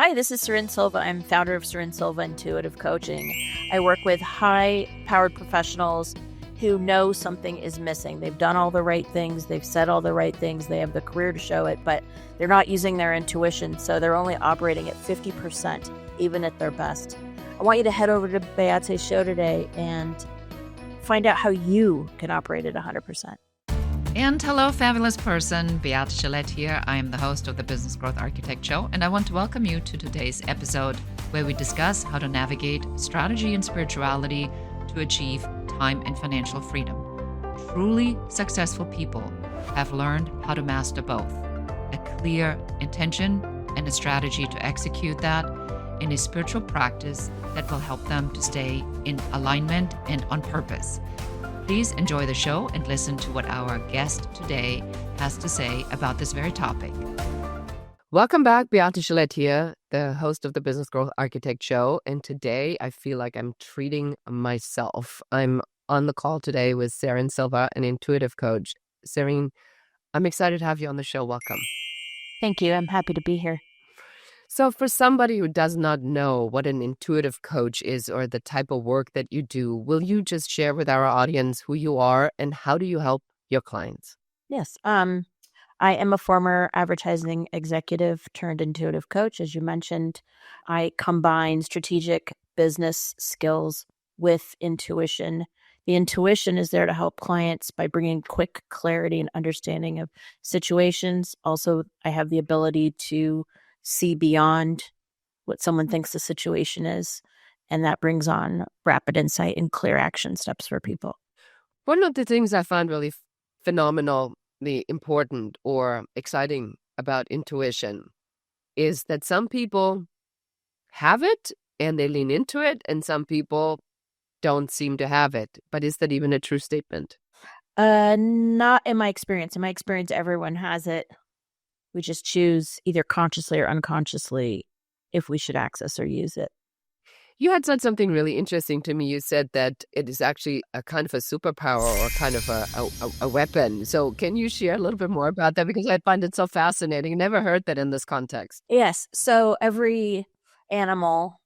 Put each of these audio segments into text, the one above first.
Hi, this is Serin Silva. I'm founder of Serin Silva Intuitive Coaching. I work with high-powered professionals who know something is missing. They've done all the right things. They've said all the right things. They have the career to show it, but they're not using their intuition, so they're only operating at 50%, even at their best. I want you to head over to Beate's show today and find out how you can operate at 100%. And hello, fabulous person. Beate Gillette here. I am the host of the Business Growth Architect Show, and I want to welcome you to today's episode where we discuss how to navigate strategy and spirituality to achieve time and financial freedom. Truly successful people have learned how to master both, a clear intention and a strategy to execute that in a spiritual practice that will help them to stay in alignment and on purpose. Please enjoy the show and listen to what our guest today has to say about this very topic. Welcome back. Beate Gillette here, the host of the Business Growth Architect Show. And today I feel like I'm treating myself. I'm on the call today with Serin Silva, an intuitive coach. Serin, I'm excited to have you on the show. Welcome. Thank you. I'm happy to be here. So for somebody who does not know what an intuitive coach is or the type of work that you do, will you just share with our audience who you are and how do you help your clients? Yes. I am a former advertising executive turned intuitive coach. As you mentioned, I combine strategic business skills with intuition. The intuition is there to help clients by bringing quick clarity and understanding of situations. Also, I have the ability to see beyond what someone thinks the situation is, and that brings on rapid insight and clear action steps for people. One of the things I find really phenomenally important or exciting about intuition is that some people have it and they lean into it, and some people don't seem to have it. But is that even a true statement? Not in my experience. In my experience, everyone has it. We just choose either consciously or unconsciously if we should access or use it. You had said something really interesting to me. You said that it is actually a kind of a superpower or kind of a weapon. So can you share a little bit more about that? Because I find it so fascinating. Never heard that in this context. Yes. So every animal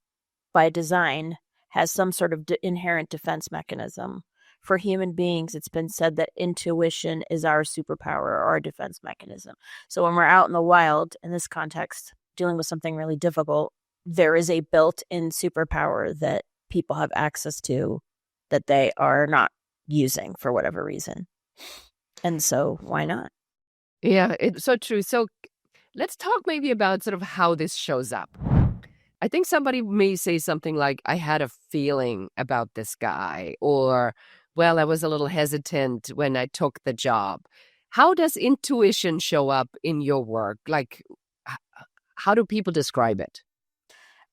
by design has some sort of inherent defense mechanism. For human beings, it's been said that intuition is our superpower or our defense mechanism. So when we're out in the wild, in this context, dealing with something really difficult, there is a built-in superpower that people have access to that they are not using for whatever reason. And so why not? Yeah, it's so true. So let's talk maybe about sort of how this shows up. I think somebody may say something like, I had a feeling about this guy, or, well, I was a little hesitant when I took the job. How does intuition show up in your work? Like, how do people describe it?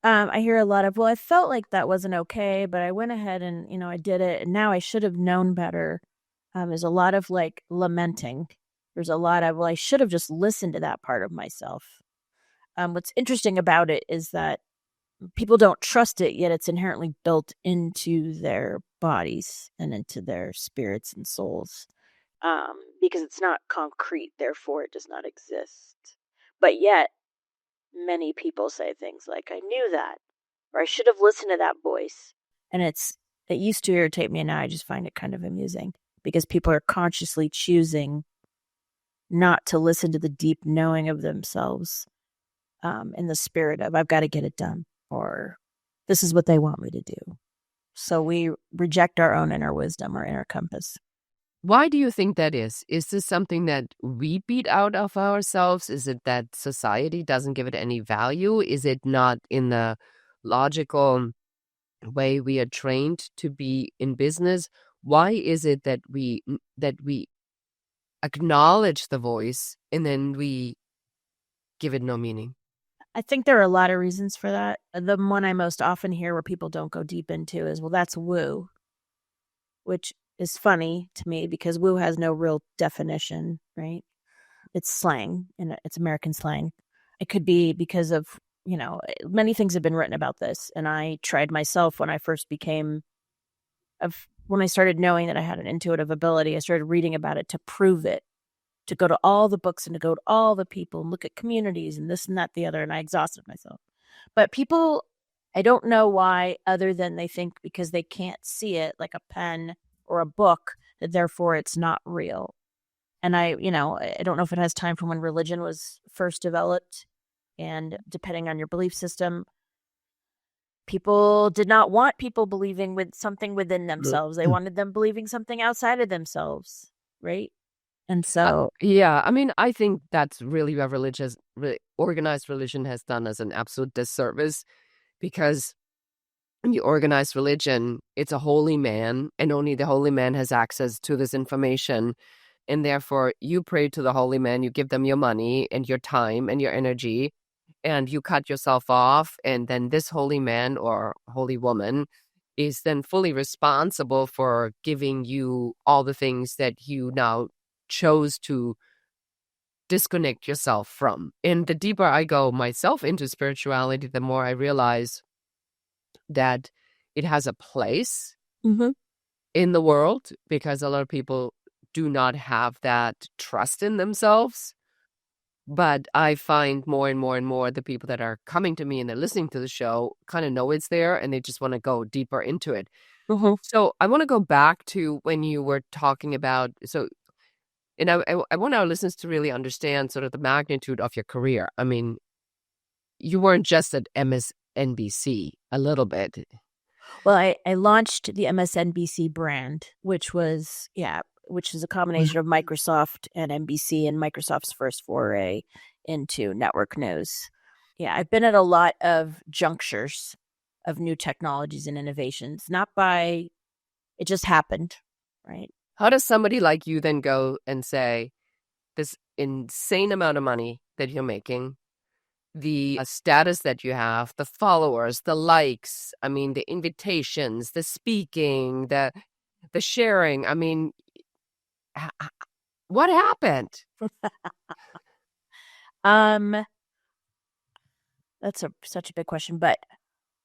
I hear a lot of, well, I felt like that wasn't okay, but I went ahead and, I did it. And now I should have known better. There's a lot of like lamenting. There's a lot of, well, I should have just listened to that part of myself. What's interesting about it is that people don't trust it, yet it's inherently built into their bodies and into their spirits and souls, because it's not concrete, therefore it does not exist. But yet, many people say things like, I knew that, or I should have listened to that voice. And it used to irritate me, and now I just find it kind of amusing, because people are consciously choosing not to listen to the deep knowing of themselves, in the spirit of, I've got to get it done, or this is what they want me to do. So we reject our own inner wisdom or inner compass. Why do you think that is? Is this something that we beat out of ourselves? Is it that society doesn't give it any value? Is it not in the logical way we are trained to be in business? Why is it that we acknowledge the voice and then we give it no meaning? I think there are a lot of reasons for that. The one I most often hear where people don't go deep into is, well, that's woo, which is funny to me because woo has no real definition, right? It's slang, and it's American slang. It could be because of, many things have been written about this. And I tried myself when I first when I started knowing that I had an intuitive ability, I started reading about it to prove it, to go to all the books and to go to all the people and look at communities and this and that, the other. And I exhausted myself. But people, I don't know why, other than they think because they can't see it like a pen or a book, that therefore it's not real. And I don't know if it has time from when religion was first developed. And depending on your belief system, people did not want people believing with something within themselves. They wanted them believing something outside of themselves, right? And so, Yeah, I mean, I think that's really what organized religion has done as an absolute disservice, because in the organized religion, it's a holy man, and only the holy man has access to this information. And therefore, you pray to the holy man, you give them your money and your time and your energy, and you cut yourself off. And then this holy man or holy woman is then fully responsible for giving you all the things that you now chose to disconnect yourself from. And the deeper I go myself into spirituality, the more I realize that it has a place mhm. in the world, because a lot of people do not have that trust in themselves. But I find more and more and more the people that are coming to me and they're listening to the show kind of know it's there, and they just want to go deeper into it. Mhm. So I want to go back to when you were talking about, and I want our listeners to really understand sort of the magnitude of your career. I mean, you weren't just at MSNBC a little bit. Well, I launched the MSNBC brand, which is a combination of Microsoft and NBC, and Microsoft's first foray into network news. Yeah, I've been at a lot of junctures of new technologies and innovations, it just happened, right? How does somebody like you then go and say, this insane amount of money that you're making, the status that you have, the followers, the likes, I mean, the invitations, the speaking, the sharing, I mean, what happened? That's such a big question, but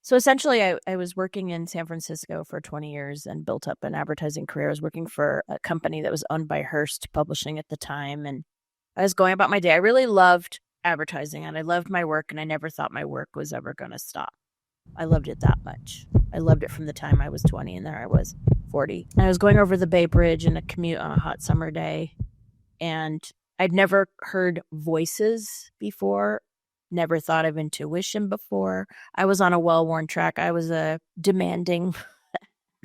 so essentially, I was working in San Francisco for 20 years and built up an advertising career. I was working for a company that was owned by Hearst Publishing at the time, and I was going about my day. I really loved advertising, and I loved my work, and I never thought my work was ever going to stop. I loved it that much. I loved it from the time I was 20, and there I was 40. And I was going over the Bay Bridge in a commute on a hot summer day, and I'd never heard voices before, never thought of intuition before. I was on a well-worn track. I was a demanding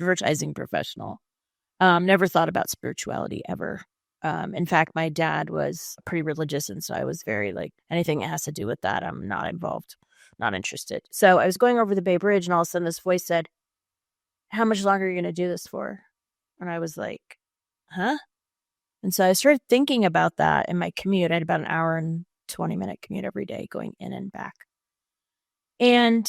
advertising professional. Never thought about spirituality ever. In fact, my dad was pretty religious, and so I was very like, anything that has to do with that, I'm not involved, not interested. So I was going over the Bay Bridge, and all of a sudden this voice said, "How much longer are you going to do this for?" And I was like, huh? And so I started thinking about that in my commute. I had about an hour and 20-minute commute every day going in and back. And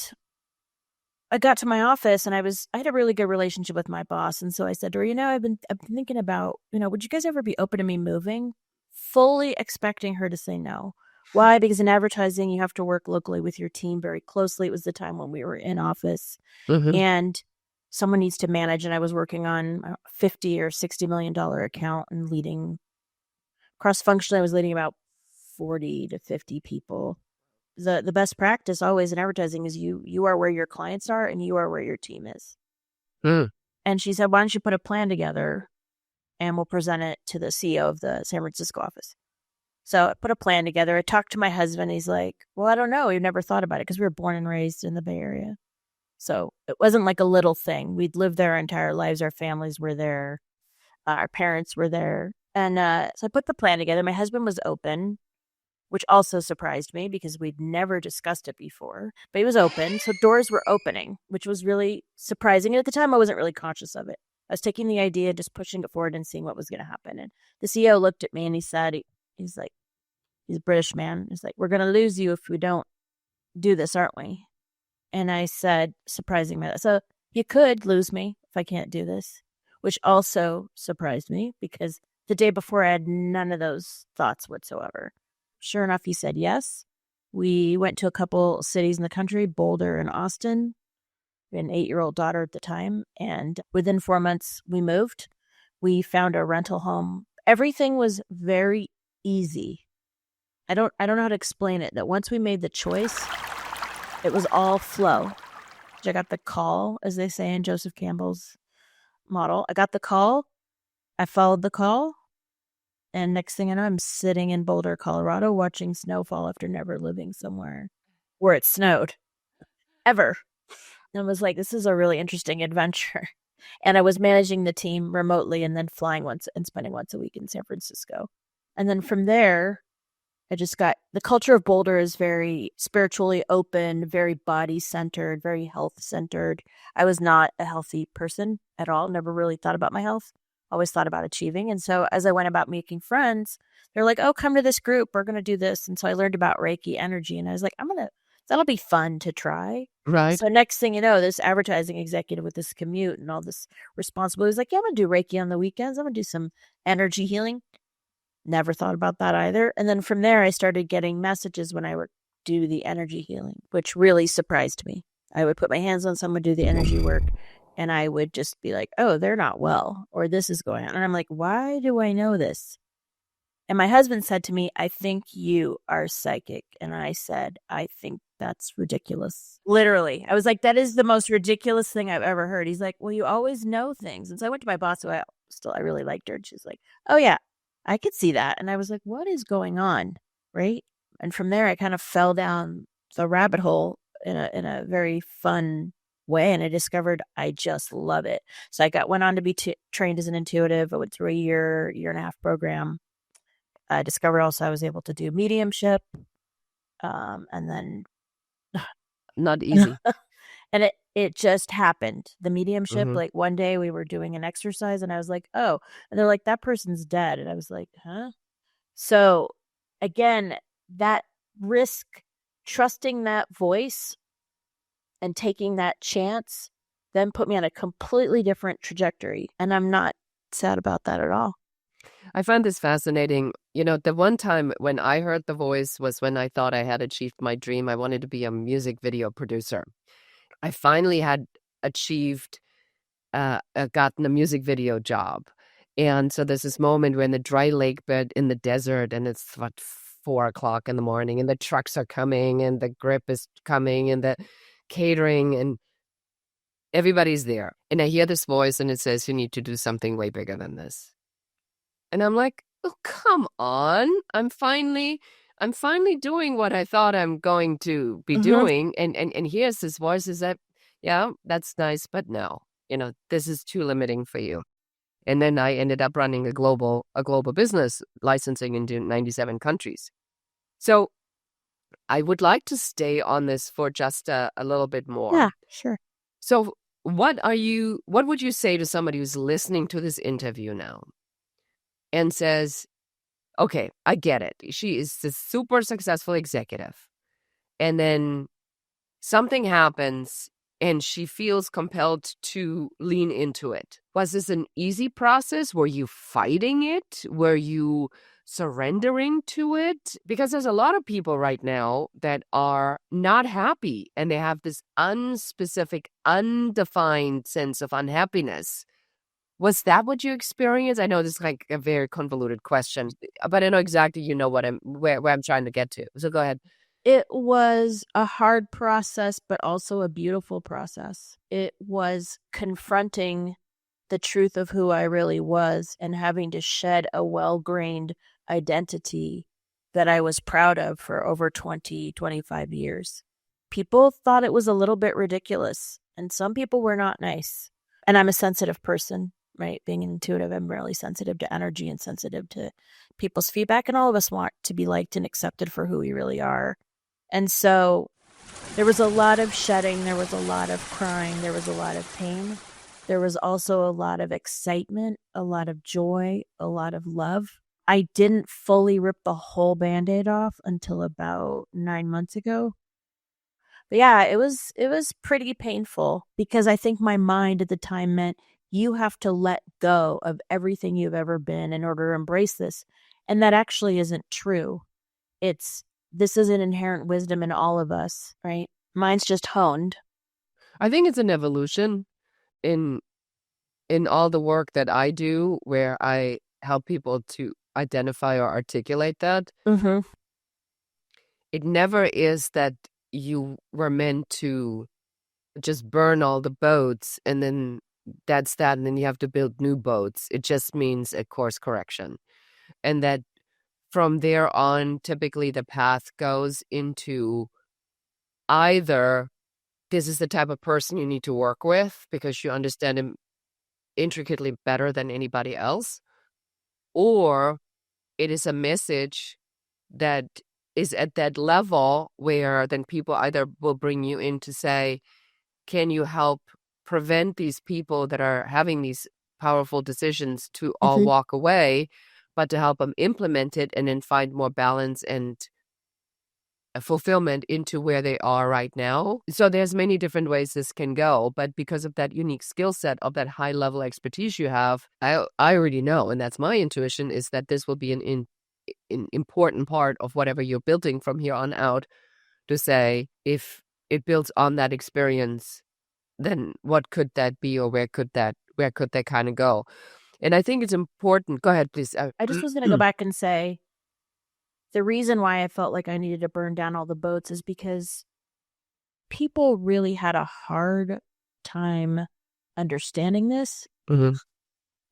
I got to my office, and I had a really good relationship with my boss. And so I said to her, I've been thinking about, would you guys ever be open to me moving? Fully expecting her to say no. Why? Because in advertising, you have to work locally with your team very closely. It was the time when we were in office, and someone needs to manage. And I was working on a $50 or $60 million account and leading cross-functionally. I was leading about 40 to 50 people. The best practice always in advertising is you are where your clients are and you are where your team is. And she said, why don't you put a plan together and we'll present it to the CEO of the San Francisco office. So I put a plan together. I talked to my husband. He's like, well, I don't know. We've never thought about it because we were born and raised in the Bay Area. So it wasn't like a little thing. We'd lived there our entire lives. Our families were there. Our parents were there. And so I put the plan together. My husband was open, which also surprised me because we'd never discussed it before. But he was open. So doors were opening, which was really surprising. And at the time, I wasn't really conscious of it. I was taking the idea, just pushing it forward and seeing what was going to happen. And the CEO looked at me and he said, he's like, he's a British man. He's like, we're going to lose you if we don't do this, aren't we? And I said, surprising me. So you could lose me if I can't do this, which also surprised me because the day before I had none of those thoughts whatsoever. Sure enough, he said yes. We went to a couple cities in the country, Boulder and Austin. We had an 8-year-old daughter at the time. And within 4 months, we moved. We found a rental home. Everything was very easy. I don't know how to explain it, that once we made the choice, It was all flow. I got the call, as they say in Joseph Campbell's model. I got the call. I followed the call. And next thing I know, I'm sitting in Boulder, Colorado, watching snowfall after never living somewhere where it snowed ever. And I was like, this is a really interesting adventure. And I was managing the team remotely and then flying once and spending once a week in San Francisco. And then from there, I just got the culture of Boulder is very spiritually open, very body centered, very health centered. I was not a healthy person at all, never really thought about my health, always thought about achieving. And so as I went about making friends, they're like, oh, come to this group. We're going to do this. And so I learned about Reiki energy and I was like, that'll be fun to try. Right. So next thing you know, this advertising executive with this commute and all this responsibility is like, yeah, I'm going to do Reiki on the weekends. I'm going to do some energy healing. Never thought about that either. And then from there, I started getting messages when I would do the energy healing, which really surprised me. I would put my hands on someone, do the energy work, and I would just be like, oh, they're not well, or this is going on. And I'm like, why do I know this? And my husband said to me, I think you are psychic. And I said, I think that's ridiculous. Literally. I was like, that is the most ridiculous thing I've ever heard. He's like, well, you always know things. And so I went to my boss, who I really liked her. And she's like, oh, yeah, I could see that. And I was like, what is going on? Right. And from there, I kind of fell down the rabbit hole in a very fun way. And I discovered I just love it. So I went on to be trained as an intuitive. I went through a year and a half program. I discovered also I was able to do mediumship. And then Not easy. and it just happened. The mediumship, Mhm. like one day we were doing an exercise and I was like, oh, and they're like, that person's dead. And I was like, huh? So again, that risk, trusting that voice and taking that chance then put me on a completely different trajectory. And I'm not sad about that at all. I find this fascinating. You know, the one time when I heard the voice was when I thought I had achieved my dream. I wanted to be a music video producer. I finally had achieved, gotten a music video job. And so there's this moment when the dry lake bed in the desert, and it's 4 o'clock in the morning, and the trucks are coming, and the grip is coming, and the catering, and everybody's there. And I hear this voice, and it says, you need to do something way bigger than this. And I'm like, oh, come on. I'm finally doing what I thought I'm going to be doing. And here's this voice is that, yeah, that's nice, but no, this is too limiting for you. And then I ended up running a global business, licensing into 97 countries. So I would like to stay on this for just a little bit more. Yeah, sure. So what would you say to somebody who's listening to this interview now and says, okay, I get it. She is a super successful executive. And then something happens and she feels compelled to lean into it. Was this an easy process? Were you fighting it? Were you surrendering to it? Because there's a lot of people right now that are not happy and they have this unspecific, undefined sense of unhappiness. Was that what you experienced? I know this is like a very convoluted question, but I know exactly where I'm trying to get to. So go ahead. It was a hard process, but also a beautiful process. It was confronting the truth of who I really was and having to shed a well-grained identity that I was proud of for over 20, 25 years. People thought it was a little bit ridiculous, and some people were not nice. And I'm a sensitive person, right? Being intuitive, I'm really sensitive to energy and sensitive to people's feedback, and all of us want to be liked and accepted for who we really are. And so there was a lot of shedding, there was a lot of crying, there was a lot of pain. There was also a lot of excitement, a lot of joy, a lot of love. I didn't fully rip the whole Band-Aid off until about 9 months ago. But yeah, it was pretty painful because I think my mind at the time meant you have to let go of everything you've ever been in order to embrace this. And that actually isn't true. This is an inherent wisdom in all of us, right? Mine's just honed. I think it's an evolution in all the work that I do, where I help people to identify or articulate that. Mm-hmm. It never is that you were meant to just burn all the boats and then that's that, and then you have to build new boats. It just means a course correction. And that from there on, typically the path goes into either this is the type of person you need to work with because you understand him intricately better than anybody else, or it is a message that is at that level where then people either will bring you in to say, can you help prevent these people that are having these powerful decisions to all Mm-hmm. walk away, but to help them implement it and then find more balance and fulfillment into where they are right now. So there's many different ways this can go, but because of that unique skill set of that high level expertise you have, I already know, and that's my intuition, is that this will be an important part of whatever you're building from here on out, to say if it builds on that experience, then what could that be, or where could that kind of go? And I think it's important. Go ahead, please. I just was going to go back and say the reason why I felt like I needed to burn down all the boats is because people really had a hard time understanding this. Mhm.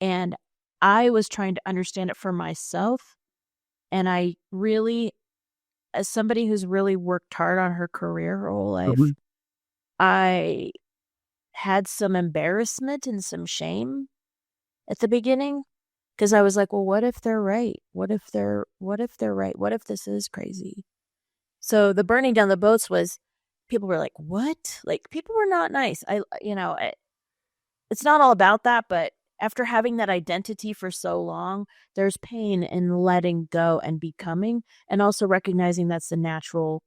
And I was trying to understand it for myself. And I really, as somebody who's really worked hard on her career her whole life, Mhm. I had some embarrassment and some shame at the beginning. Because I was like, well, what if they're right? What if they're right? What if this is crazy? So the burning down the boats was, people were like, what? Like, people were not nice. It's not all about that, but after having that identity for so long, there's pain in letting go and becoming, and also recognizing that's the natural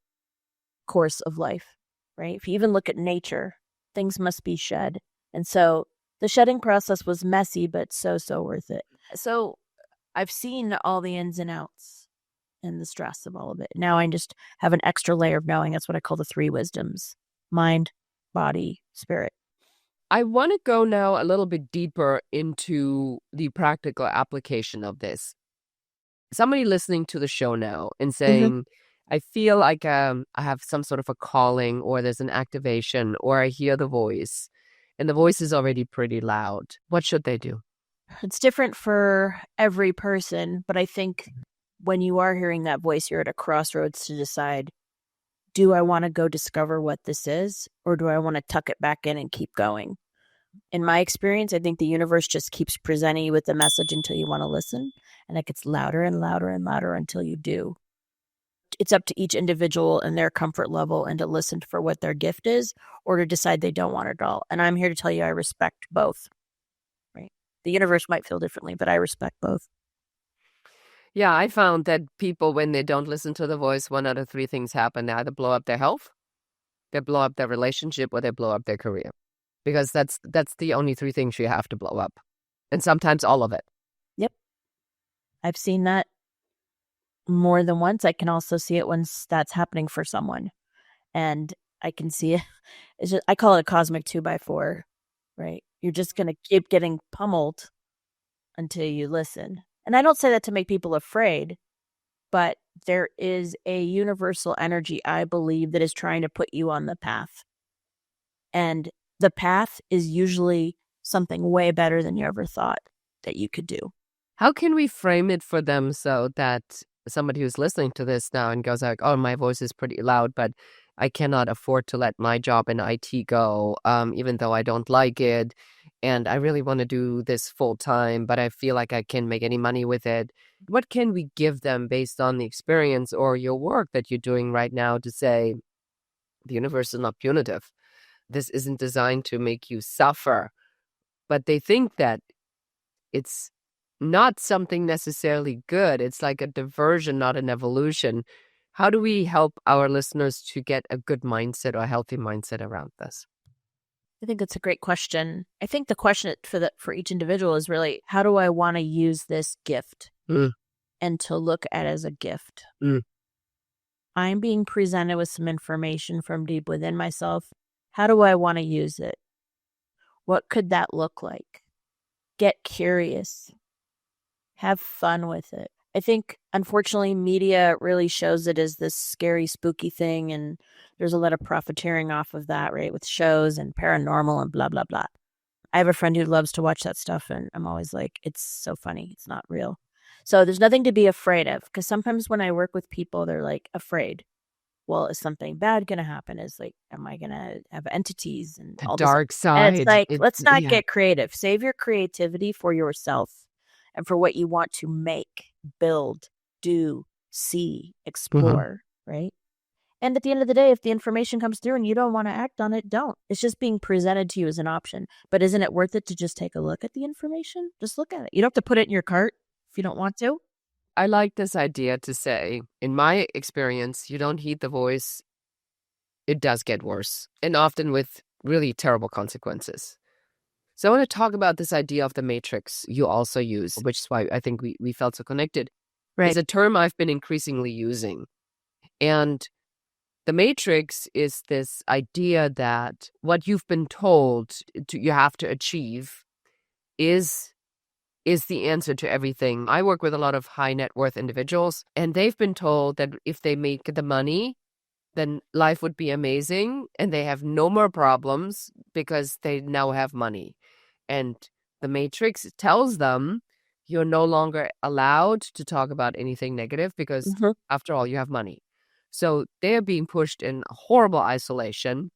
course of life, right? If you even look at nature, things must be shed. And so the shedding process was messy, but so worth it. So I've seen all the ins and outs and the stress of all of it. Now I just have an extra layer of knowing. That's what I call the three wisdoms: mind, body, spirit. I want to go now a little bit deeper into the practical application of this. Somebody listening to the show now and saying, I feel like I have some sort of a calling, or there's an activation, or I hear the voice, and the voice is already pretty loud. What should they do? It's different for every person, but I think when you are hearing that voice, you're at a crossroads to decide, do I want to go discover what this is, or do I want to tuck it back in and keep going? In my experience, I think the universe just keeps presenting you with the message until you want to listen, and it gets louder and louder and louder until you do. It's up to each individual and their comfort level, and to listen for what their gift is, or to decide they don't want it at all. And I'm here to tell you I respect both. Right? The universe might feel differently, but I respect both. Yeah, I found that people, when they don't listen to the voice, one out of three things happen. They either blow up their health, they blow up their relationship, or they blow up their career. Because that's the only three things you have to blow up. And sometimes all of it. Yep. I've seen that more than once. I can also see it when that's happening for someone. And I can see it. It's just, I call it a cosmic 2x4, right? You're just going to keep getting pummeled until you listen. And I don't say that to make people afraid, but there is a universal energy, I believe, that is trying to put you on the path. And the path is usually something way better than you ever thought that you could do. How can we frame it for them so that somebody who's listening to this now and goes like, oh, my voice is pretty loud, but I cannot afford to let my job in IT go, even though I don't like it. And I really want to do this full time, but I feel like I can't make any money with it. What can we give them based on the experience or your work that you're doing right now to say the universe is not punitive? This isn't designed to make you suffer, but they think that it's not something necessarily good. It's like a diversion, not an evolution. How do we help our listeners to get a good mindset or a healthy mindset around this? I think that's a great question. I think the question for each individual is really, how do I want to use this gift? And to look at it as a gift. I'm being presented with some information from deep within myself. How do I want to use it? What could that look like? Get curious. Have fun with it. I think, unfortunately, media really shows it as this scary, spooky thing, and there's a lot of profiteering off of that, right? With shows and paranormal and blah, blah, blah. I have a friend who loves to watch that stuff, and I'm always like, it's so funny. It's not real. So there's nothing to be afraid of, because sometimes when I work with people, they're like afraid. Well, is something bad going to happen? Is like, am I going to have entities and The all this? dark And it's side. like, let's not Yeah. get creative. Save your creativity for yourself and for what you want to make, build, do, see, explore, right? And at the end of the day, if the information comes through and you don't want to act on it, don't. It's just being presented to you as an option. But isn't it worth it to just take a look at the information? Just look at it. You don't have to put it in your cart if you don't want to. I like this idea to say, in my experience, you don't heed the voice, it does get worse, and often with really terrible consequences. So I want to talk about this idea of the matrix you also use, which is why I think we felt so connected. It's a term I've been increasingly using. And the matrix is this idea that what you've been told you have to achieve is the answer to everything. I work with a lot of high net worth individuals, and they've been told that if they make the money, then life would be amazing, and they have no more problems because they now have money. And the matrix tells them you're no longer allowed to talk about anything negative because, after all, you have money. So they're being pushed in horrible isolation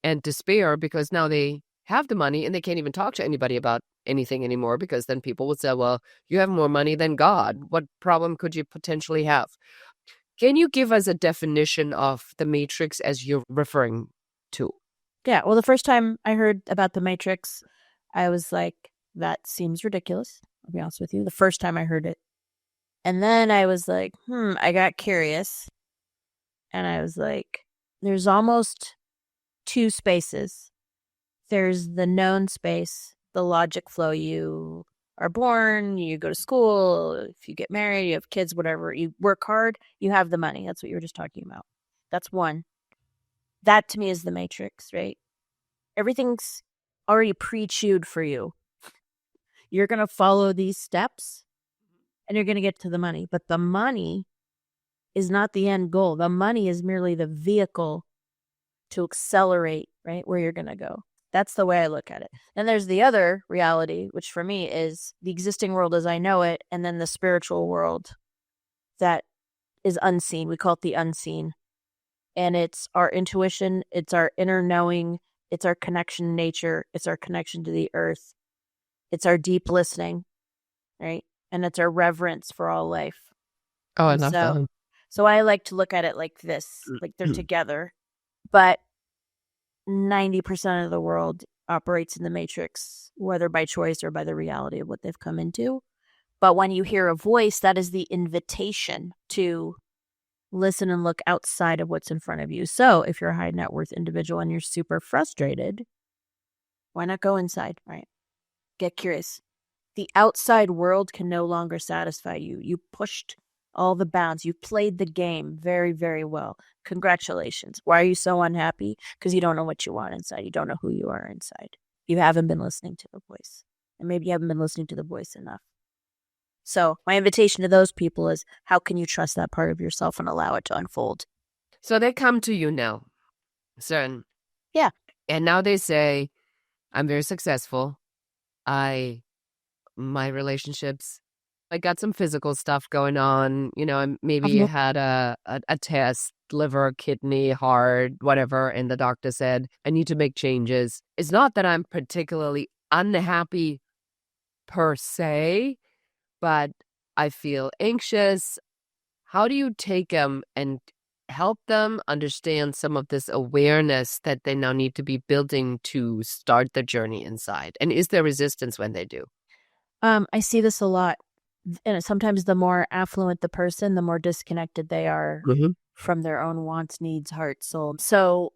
and despair because now they have the money and they can't even talk to anybody about anything anymore, because then people would say, well, you have more money than God. What problem could you potentially have? Can you give us a definition of the matrix as you're referring to? Yeah. Well, the first time I heard about the matrix, I was like, that seems ridiculous. I'll be honest with you. The first time I heard it. And then I was like, I got curious. And I was like, there's almost two spaces. There's the known space, the logic flow. You are born, you go to school, if you get married, you have kids, whatever, you work hard, you have the money. That's what you were just talking about. That's one. That to me is the matrix, right? Everything's already pre-chewed for you. You're going to follow these steps and you're going to get to the money. But the money is not the end goal. The money is merely the vehicle to accelerate, right, where you're going to go. That's the way I look at it. Then there's the other reality, which for me is the existing world as I know it, and then the spiritual world that is unseen. We call it the unseen. And it's our intuition, it's our inner knowing, it's our connection to nature, it's our connection to the earth, it's our deep listening, right? And it's our reverence for all life. Oh, I love that. So I like to look at it like this, like they're together. But 90% of the world operates in the matrix, whether by choice or by the reality of what they've come into. But when you hear a voice, that is the invitation to listen and look outside of what's in front of you. So if you're a high net worth individual and you're super frustrated, why not go inside, right? Get curious. The outside world can no longer satisfy you. You pushed all the bounds. You played the game very, very well. Congratulations. Why are you so unhappy? Because you don't know what you want inside. You don't know who you are inside. You haven't been listening to the voice. And maybe you haven't been listening to the voice enough. So my invitation to those people is, how can you trust that part of yourself and allow it to unfold? So they come to you now, Serin. Yeah. And now they say, I'm very successful. My relationships, I got some physical stuff going on. You know, I maybe had a test, liver, kidney, heart, whatever. And the doctor said, I need to make changes. It's not that I'm particularly unhappy per se, but I feel anxious. How do you take them and help them understand some of this awareness that they now need to be building to start the journey inside? And is there resistance when they do? I see this a lot. And sometimes the more affluent the person, the more disconnected they are from their own wants, needs, heart, soul. So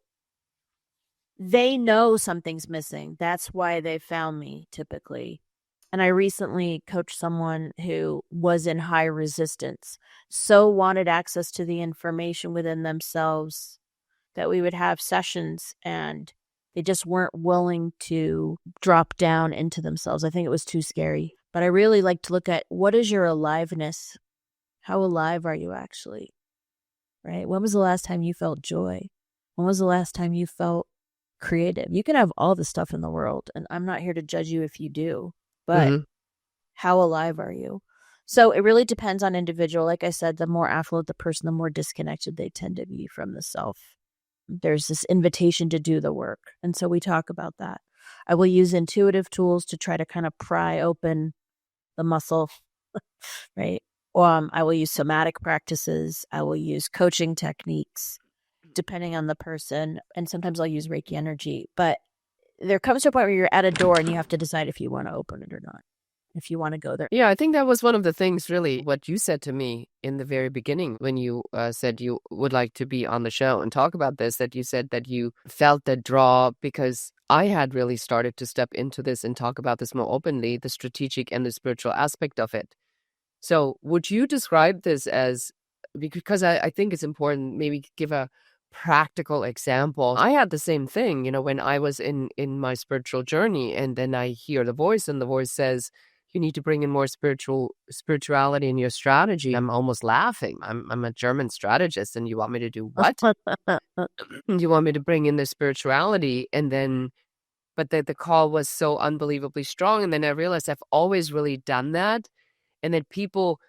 they know something's missing. That's why they found me, typically. And I recently coached someone who was in high resistance, so wanted access to the information within themselves that we would have sessions and they just weren't willing to drop down into themselves. I think it was too scary. But I really like to look at, what is your aliveness? How alive are you actually? Right? When was the last time you felt joy? When was the last time you felt creative? You can have all the stuff in the world, and I'm not here to judge you if you do, but Hmm. how alive are you? So it really depends on individual. Like I said, the more affluent the person, the more disconnected they tend to be from the self. There's this invitation to do the work. And so we talk about that. I will use intuitive tools to try to kind of pry open the muscle, right? I will use somatic practices. I will use coaching techniques, depending on the person. And sometimes I'll use Reiki energy. But there comes to a point where you're at a door and you have to decide if you want to open it or not, if you want to go there. Yeah, I think that was one of the things, really, what you said to me in the very beginning when you said you would like to be on the show and talk about this, that you said that you felt the draw because I had really started to step into this and talk about this more openly, the strategic and the spiritual aspect of it. So would you describe this as, because I think it's important, maybe give a practical example. I had the same thing, when I was in my spiritual journey, and then I hear the voice, and the voice says, you need to bring in more spirituality in your strategy. I'm almost laughing. I'm a German strategist, and you want me to do what? You want me to bring in the spirituality, and then, but the call was so unbelievably strong, and then I realized I've always really done that, and that people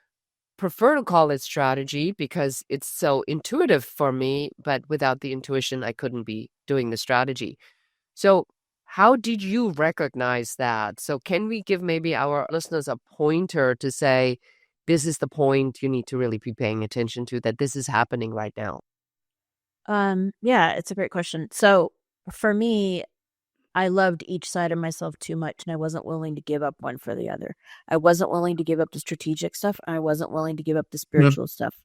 prefer to call it strategy because it's so intuitive for me, but without the intuition, I couldn't be doing the strategy. So how did you recognize that? So can we give maybe our listeners a pointer to say, this is the point you need to really be paying attention to, that this is happening right now? Yeah, it's a great question. So for me, I loved each side of myself too much, and I wasn't willing to give up one for the other. I wasn't willing to give up the strategic stuff, and I wasn't willing to give up the spiritual stuff.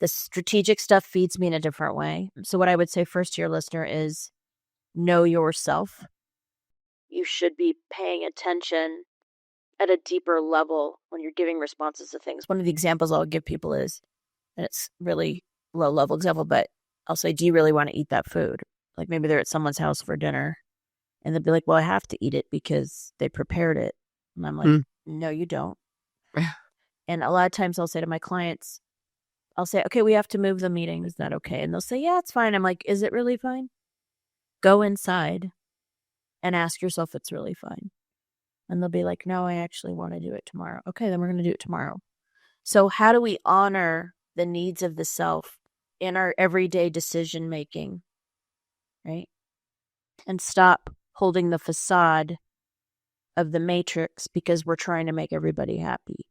The strategic stuff feeds me in a different way. So what I would say first to your listener is know yourself. You should be paying attention at a deeper level when you're giving responses to things. One of the examples I'll give people is, and it's really low level example, but I'll say, do you really want to eat that food? Like maybe they're at someone's house for dinner and they'll be like, well, I have to eat it because they prepared it. And I'm like, no, you don't. And a lot of times I'll say to my clients, I'll say, okay, we have to move the meeting. Is that okay? And they'll say, yeah, it's fine. I'm like, is it really fine? Go inside and ask yourself if it's really fine. And they'll be like, no, I actually want to do it tomorrow. Okay, then we're going to do it tomorrow. So how do we honor the needs of the self in our everyday decision making, right? And stop holding the facade of the matrix because we're trying to make everybody happy.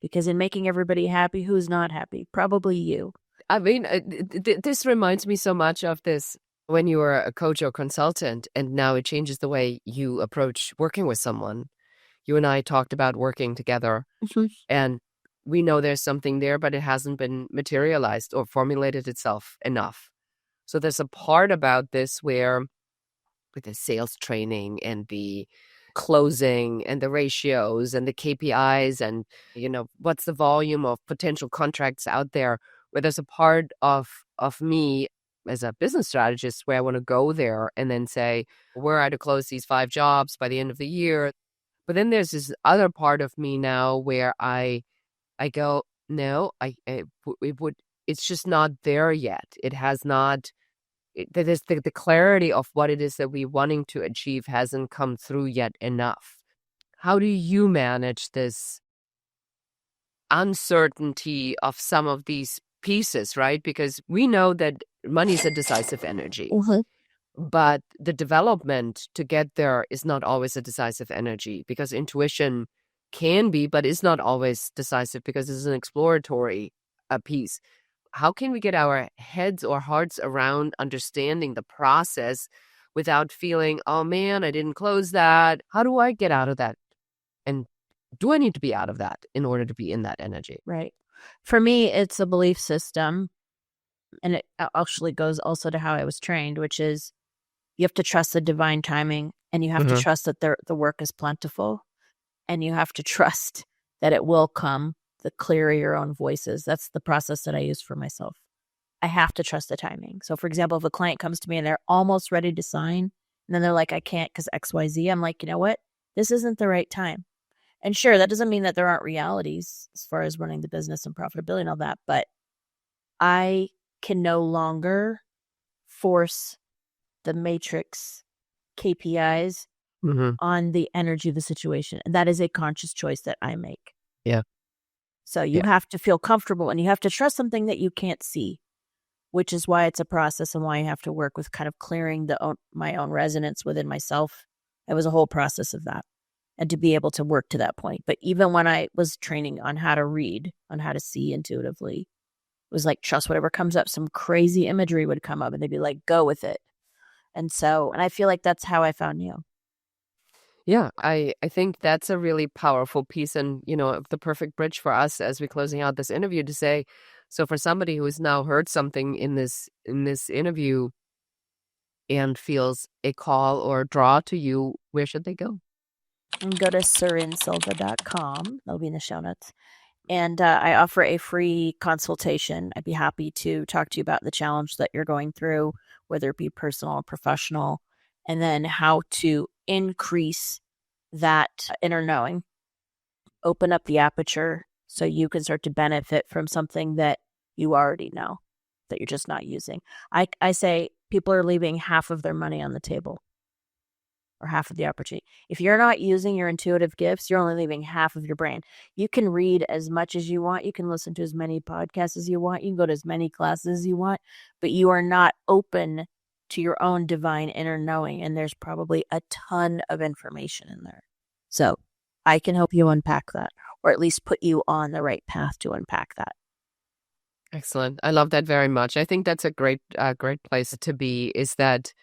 Because in making everybody happy, who's not happy? Probably you. I mean, this reminds me so much of this when you were a coach or consultant, and now it changes the way you approach working with someone. You and I talked about working together, and we know there's something there, but it hasn't been materialized or formulated itself enough. So there's a part about this where, with the sales training and the closing and the ratios and the KPIs and, what's the volume of potential contracts out there, where there's a part of me as a business strategist where I want to go there and then say, where are to close these 5 jobs by the end of the year? But then there's this other part of me now where I go, no, it's just not there yet. It has not. The clarity of what it is that we're wanting to achieve hasn't come through yet enough. How do you manage this uncertainty of some of these pieces, right? Because we know that money is a decisive energy, but the development to get there is not always a decisive energy, because intuition can be, but is not always decisive because it's an exploratory piece. How can we get our heads or hearts around understanding the process without feeling, oh man, I didn't close that? How do I get out of that? And do I need to be out of that in order to be in that energy? Right. For me, it's a belief system. And it actually goes also to how I was trained, which is you have to trust the divine timing, and you have to trust that the work is plentiful, and you have to trust that it will come, the clearer your own voices. That's the process that I use for myself. I have to trust the timing. So for example, if a client comes to me and they're almost ready to sign, and then they're like, I can't because XYZ, I'm like, you know what? This isn't the right time. And sure, that doesn't mean that there aren't realities as far as running the business and profitability and all that, but I can no longer force the matrix KPIs on the energy of the situation. And that is a conscious choice that I make. Yeah. So you have to feel comfortable and you have to trust something that you can't see, which is why it's a process and why you have to work with kind of clearing my own resonance within myself. It was a whole process of that and to be able to work to that point. But even when I was training on how to read, on how to see intuitively, it was like, trust whatever comes up. Some crazy imagery would come up and they'd be like, go with it. And I feel like that's how I found you. Yeah, I think that's a really powerful piece and, the perfect bridge for us as we're closing out this interview to say, so for somebody who has now heard something in this interview and feels a call or a draw to you, where should they go? Go to serinsilva.com. That'll be in the show notes. And I offer a free consultation. I'd be happy to talk to you about the challenge that you're going through, whether it be personal or professional, and then how to increase that inner knowing, open up the aperture so you can start to benefit from something that you already know that you're just not using. I say people are leaving half of their money on the table or half of the opportunity. If you're not using your intuitive gifts, you're only leaving half of your brain. You can read as much as you want. You can listen to as many podcasts as you want. You can go to as many classes as you want, but you are not open to your own divine inner knowing. And there's probably a ton of information in there. So I can help you unpack that, or at least put you on the right path to unpack that. Excellent. I love that very much. I think that's a great place to be, is that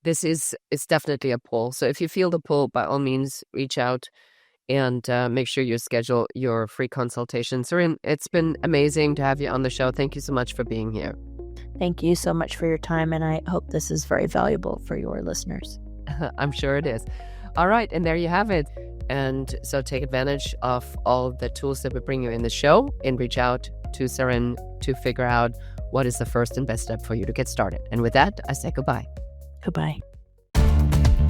it's definitely a pull. So if you feel the pull, by all means, reach out and make sure you schedule your free consultation. Serin, it's been amazing to have you on the show. Thank you so much for being here. Thank you so much for your time, and I hope this is very valuable for your listeners. I'm sure it is. All right, and there you have it. And so take advantage of all the tools that we bring you in the show and reach out to Serin to figure out what is the first and best step for you to get started. And with that, I say goodbye. Goodbye.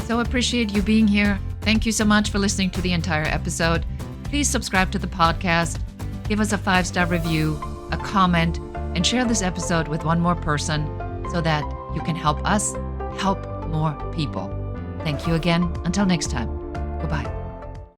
So appreciate you being here. Thank you so much for listening to the entire episode. Please subscribe to the podcast, give us a 5-star review, a comment, and share this episode with one more person so that you can help us help more people. Thank you again. Until next time. Goodbye.